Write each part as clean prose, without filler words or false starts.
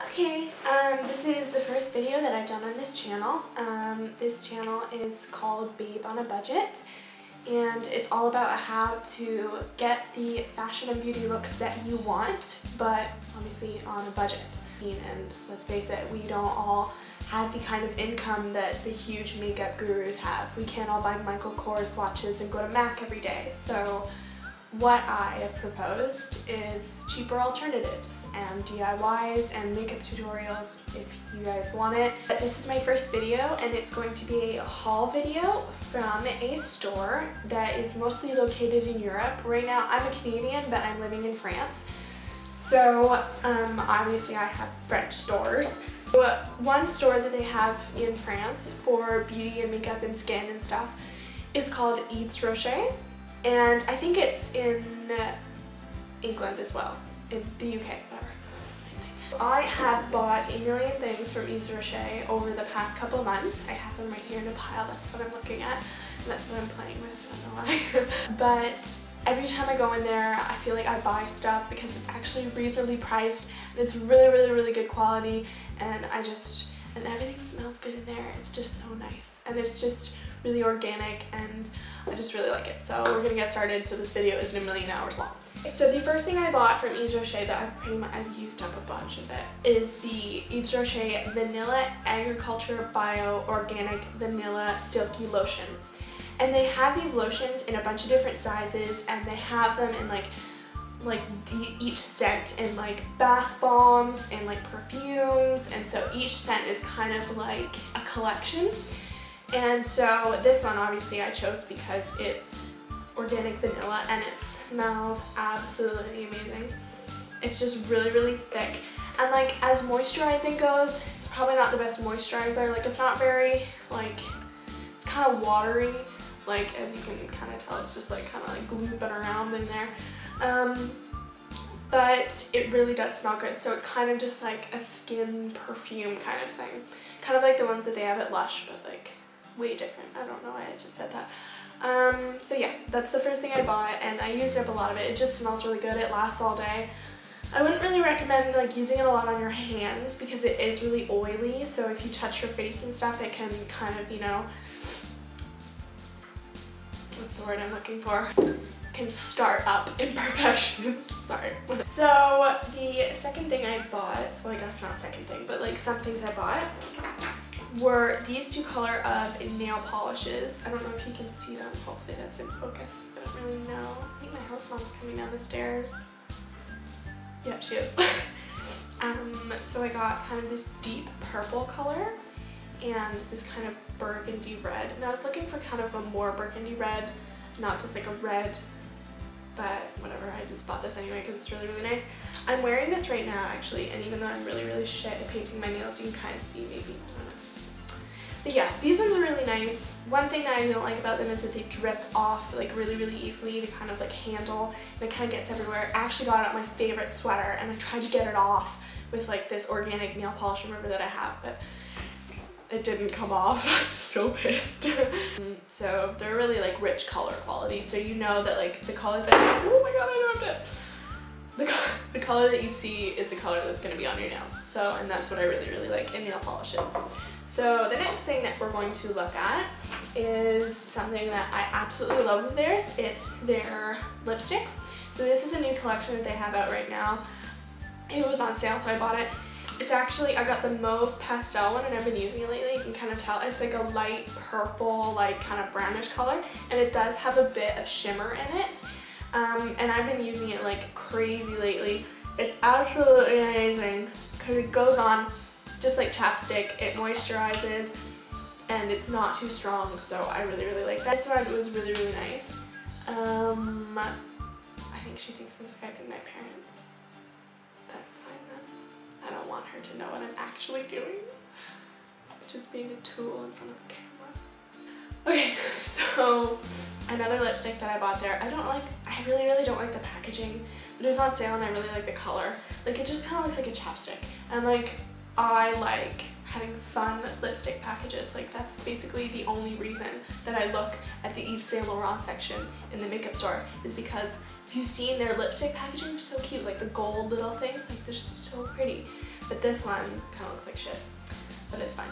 Okay, this is the first video that I've done on this channel. This channel is called Babe on a Budget, and it's all about how to get the fashion and beauty looks that you want, but obviously on a budget. And let's face it, we don't all have the kind of income that the huge makeup gurus have. We can't all buy Michael Kors watches and go to MAC every day. So what I have proposed is cheaper alternatives and DIYs and makeup tutorials if you guys want it. But this is my first video, and it's going to be a haul video from a store that is mostly located in Europe. Right now I'm a Canadian, but I'm living in France. So obviously I have French stores. One store that they have in France for beauty and makeup and skin and stuff is called Yves Rocher. And I think it's in England as well, in the UK, whatever. Same thing. I have bought a million things from Yves Rocher over the past couple months. I have them right here in a pile, that's what I'm looking at, and that's what I'm playing with, I don't know why. But every time I go in there, I feel like I buy stuff because it's actually reasonably priced, and it's really good quality, and everything smells good in there. It's just so nice, and it's just really organic, and I just really like it. So we're gonna get started so this video isn't a million hours long. So the first thing I bought from Yves Rocher that I've used up a bunch of it is the Yves Rocher Vanilla Agriculture Bio Organic Vanilla Silky Lotion. And they have these lotions in a bunch of different sizes, and they have them in each scent in like bath bombs and like perfumes, and so each scent is kind of like a collection. And so this one obviously I chose because it's organic vanilla and it smells absolutely amazing. It's just really thick, and like as moisturizing goes, it's probably not the best moisturizer. Like it's not very it's kind of watery. Like, as you can kind of tell, it's just like kind of like glooping around in there. But it really does smell good. So it's kind of just like a skin perfume kind of thing. Kind of like the ones that they have at Lush, but like way different. I don't know why I just said that. So yeah, that's the first thing I bought, and I used up a lot of it. It just smells really good. It lasts all day. I wouldn't really recommend like using it a lot on your hands because it is really oily. So if you touch your face and stuff, it can kind of, you know, what's the word I'm looking for? Can start up imperfections. Sorry. So the second thing I bought, well I guess not second thing, but like some things I bought were these two color of nail polishes. I don't know if you can see them. Hopefully that's in focus. I don't really know. I think my house mom's coming down the stairs. Yep, she is. So I got kind of this deep purple color and this kind of burgundy red. And I was looking for kind of a more burgundy red, not just like a red, but whatever, I just bought this anyway because it's really nice. I'm wearing this right now actually, and even though I'm really shit at painting my nails, you can kind of see maybe, I don't know. But yeah, these ones are really nice. One thing that I don't like about them is that they drip off like really easily. They kind of like handle, and it kind of gets everywhere. I actually got out my favorite sweater and I tried to get it off with like this organic nail polish remover that I have, but it didn't come off. I'm so pissed. So they're really like rich color quality, so you know that like the color that, oh my god, I dropped it. The color that you see is the color that's going to be on your nails. So, and that's what I really like in nail polishes. So the next thing that we're going to look at is something that I absolutely love of theirs. It's their lipsticks. So this is a new collection that they have out right now. It was on sale, so I bought it. It's actually, I got the mauve pastel one, and I've been using it lately. You can kind of tell it's like a light purple, like kind of brownish color, and it does have a bit of shimmer in it. And I've been using it like crazy lately. It's absolutely amazing because it goes on just like chapstick. It moisturizes and it's not too strong, so I really like that. This one was really nice. I think she thinks I'm Skyping my parents. That's fine then. I don't want her to know what I'm actually doing, which is being a tool in front of a camera. Okay, so another lipstick that I bought there. I really don't like the packaging, but it was on sale and I really like the color. Like it just kind of looks like a chapstick, and like I like having fun lipstick packages. Like that's basically the only reason that I look at the Yves Saint Laurent section in the makeup store, is because if you've seen their lipstick packaging, they're so cute. Like the gold little things, like they're so pretty. but this one kind of looks like shit, but it's fine.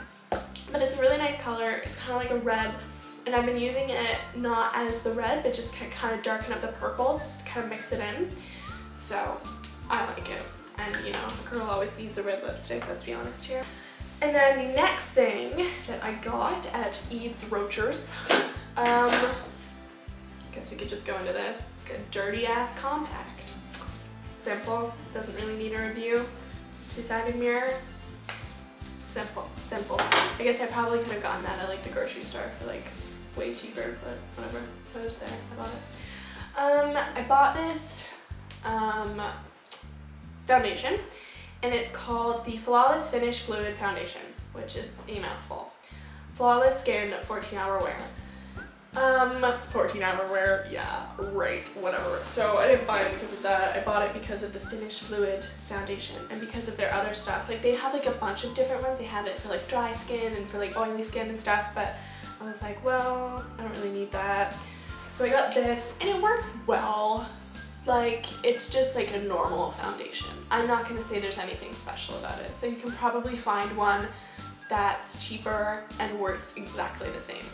But it's a really nice color. It's kind of like a red, and I've been using it not as the red, but just to kind of darken up the purple, just to kind of mix it in. So I like it, and you know, a girl always needs a red lipstick, let's be honest here. And then the next thing that I got at Yves Rocher's, I guess we could just go into this. It's a dirty ass compact. Simple, doesn't really need a review. Two-sided mirror. Simple, simple. I guess I probably could have gotten that at like the grocery store for like way cheaper, but whatever. It was there, I bought it. I bought this foundation, and it's called the Flawless Finish Fluid Foundation, which is a mouthful. Flawless Skin 14-hour wear. 14-hour wear, yeah, right, whatever. So I didn't buy it because of that. I bought it because of the Finish Fluid Foundation and because of their other stuff. Like they have like a bunch of different ones. They have it for like dry skin and for like oily skin and stuff, but I was like, well, I don't really need that. So I got this, and it works well. Like, it's just like a normal foundation. I'm not gonna say there's anything special about it. So you can probably find one that's cheaper and works exactly the same.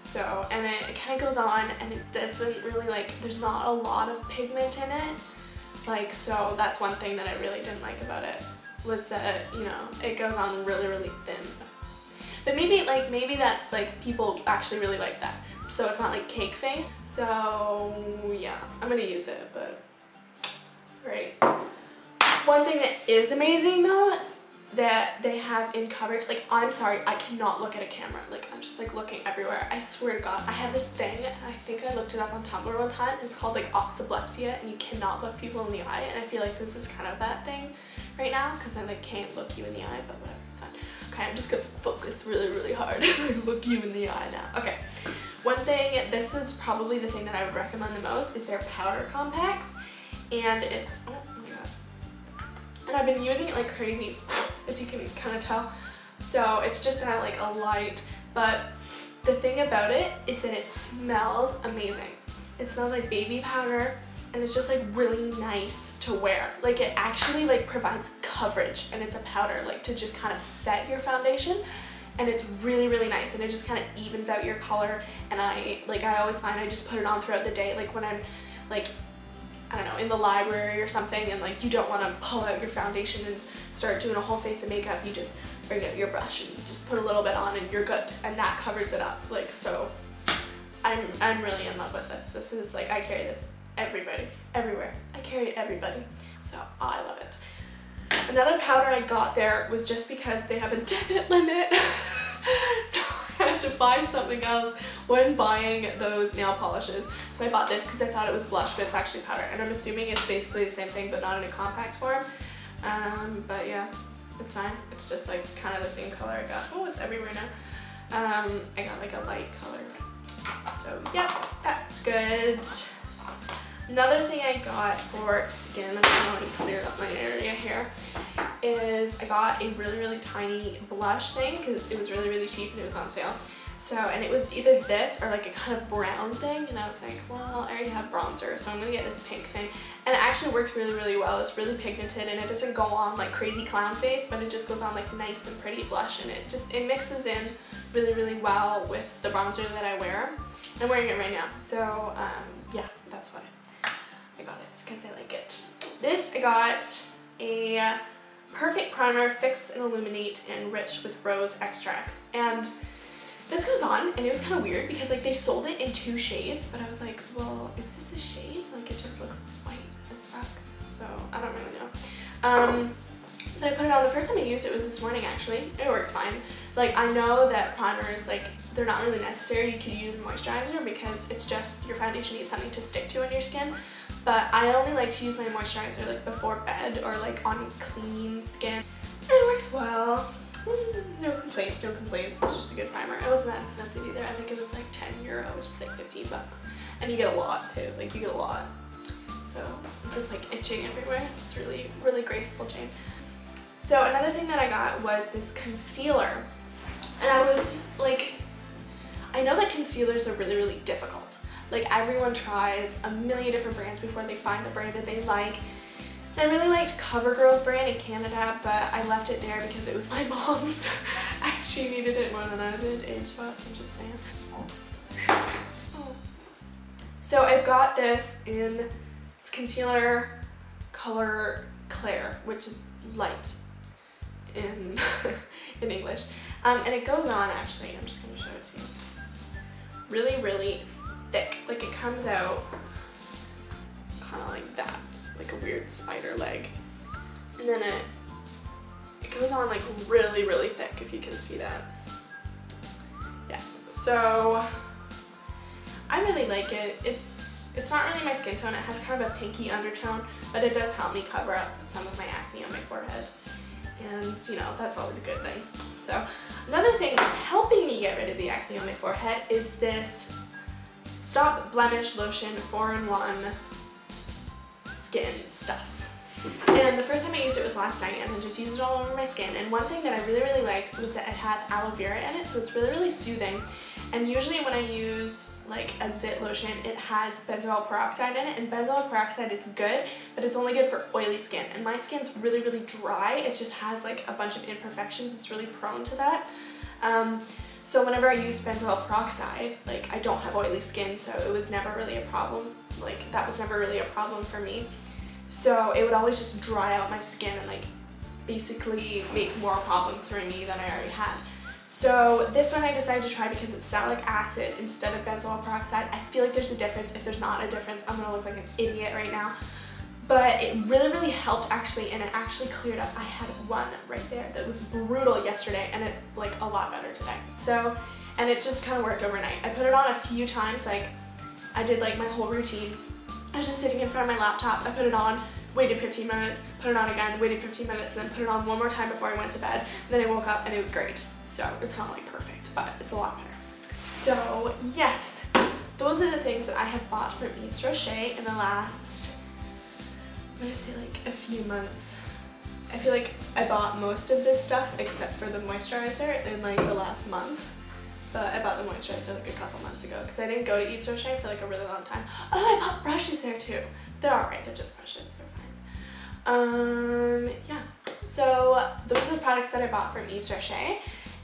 So, and it kind of goes on, and it doesn't really like, there's not a lot of pigment in it. Like, so that's one thing that I really didn't like about it, was that, you know, it goes on really, really thin. But maybe that's like, people actually really like that. So it's not like cake face. So yeah, I'm gonna use it, but it's great. One thing that is amazing though, that they have in coverage, like, I'm sorry, I cannot look at a camera. Like, I'm just like looking everywhere. I swear to God, I have this thing, I think I looked it up on Tumblr one time, and it's called like oxyblexia, and you cannot look people in the eye, and I feel like this is kind of that thing right now, because I like can't look you in the eye, but whatever, it's fine. Okay, I'm just gonna focus really, really hard and like look you in the eye now. Okay, one thing, this was probably the thing that I would recommend the most, is their powder compacts, and it's, oh my God. And I've been using it like crazy, as you can kind of tell. So it's just got like a light, but the thing about it is that it smells amazing. It smells like baby powder, and it's just like really nice to wear. Like, it actually like provides coverage, and it's a powder like to just kind of set your foundation, and it's really, really nice, and it just kind of evens out your color. And I always find I just put it on throughout the day, like when I'm like, I don't know, in the library or something, and like you don't want to pull out your foundation and start doing a whole face of makeup. You just bring out your brush and just put a little bit on, and you're good, and that covers it up. Like, so I'm really in love with this. This is like, I carry this everywhere. I carry it everybody, so I love it. Another powder I got there was just because they have a debit limit, so I had to buy something else when buying those nail polishes. So I bought this because I thought it was blush, but it's actually powder, and I'm assuming it's basically the same thing but not in a compact form. But yeah, it's fine. It's just like kind of the same color I got. Oh, it's everywhere now. I got like a light color. So yeah, that's good. Another thing I got for skin, I'm going to clear up my area here, is I got a really, really tiny blush thing because it was really, really cheap and it was on sale. So, and it was either this or like a kind of brown thing, and I was like, well, I already have bronzer, so I'm gonna get this pink thing. And it actually works really, really well. It's really pigmented, and it doesn't go on like crazy clown face, but it just goes on like nice and pretty blush, and it mixes in really, really well with the bronzer that I wear. I'm wearing it right now, so yeah, that's why I got it, because I like it. This, I got a Perfect Primer, Fix and Illuminate, enriched with rose extracts. And this goes on, and it was kind of weird because like they sold it in 2 shades, but I was like, well, is this a shade? Like, it just looks white as fuck, so I don't really know. But I put it on, the first time I used it was this morning actually. It works fine. Like, I know that primers, like, they're not really necessary. You could use moisturizer because it's just your foundation needs something to stick to on your skin. But I only like to use my moisturizer like before bed or like on clean skin. And it works well. No complaints, no complaints. It's just a good primer. It wasn't that expensive either. I think it was like €10, which is like 15 bucks. And you get a lot too. Like, you get a lot. So I'm just like itching everywhere. It's really, really graceful, Jane. So another thing that I got was this concealer. And I was like, I know that concealers are really, really difficult. Like, everyone tries a million different brands before they find the brand that they like. I really liked CoverGirl brand in Canada, but I left it there because it was my mom's. And she needed it more than I did. Age spots, I'm just saying. Oh. So I've got this in, it's concealer color Claire, which is light in in English. And it goes on, actually, I'm just going to show it to you. Really, really thick. Like, it comes out kind of like that, like a weird spider leg. And then it goes on like really, really thick, if you can see that. Yeah, so I really like it. It's not really my skin tone. It has kind of a pinky undertone, but it does help me cover up some of my acne on my forehead. And, you know, that's always a good thing. So another thing that's helping me get rid of the acne on my forehead is this Stop Blemish Lotion 4-in-1 skin stuff. And the first time I used it was last night, and I just used it all over my skin. And one thing that I really, really liked was that it has aloe vera in it, so it's really, really soothing. And usually when I use like a zit lotion, it has benzoyl peroxide in it, and benzoyl peroxide is good, but it's only good for oily skin. And my skin's really, really dry. It just has like a bunch of imperfections. It's really prone to that. So whenever I use benzoyl peroxide, like, I don't have oily skin, so it was never really a problem. Like, that was never really a problem for me. So it would always just dry out my skin and like basically make more problems for me than I already had. So this one I decided to try because it's salicylic acid instead of benzoyl peroxide. I feel like there's a difference. If there's not a difference, I'm gonna look like an idiot right now. But it really, really helped actually, and it actually cleared up. I had one right there that was brutal yesterday, and it's like a lot better today. So, and it's just kind of worked overnight. I put it on a few times, like I did like my whole routine. I was just sitting in front of my laptop, I put it on, waited 15 minutes, put it on again, waited 15 minutes, then put it on one more time before I went to bed. Then I woke up and it was great. So it's not like perfect, but it's a lot better. So yes, those are the things that I have bought from Yves Rocher in the last, I'm gonna say like a few months. I feel like I bought most of this stuff except for the moisturizer in like the last month. But I bought the moisturizer like a couple months ago because I didn't go to Yves Rocher for like a really long time. Oh, I bought brushes there too. They're alright, they're just brushes, they're fine. Yeah. So those are the products that I bought from Yves Rocher,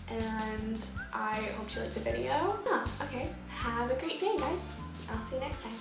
and I hope you liked the video. Oh, okay. Have a great day, guys. I'll see you next time.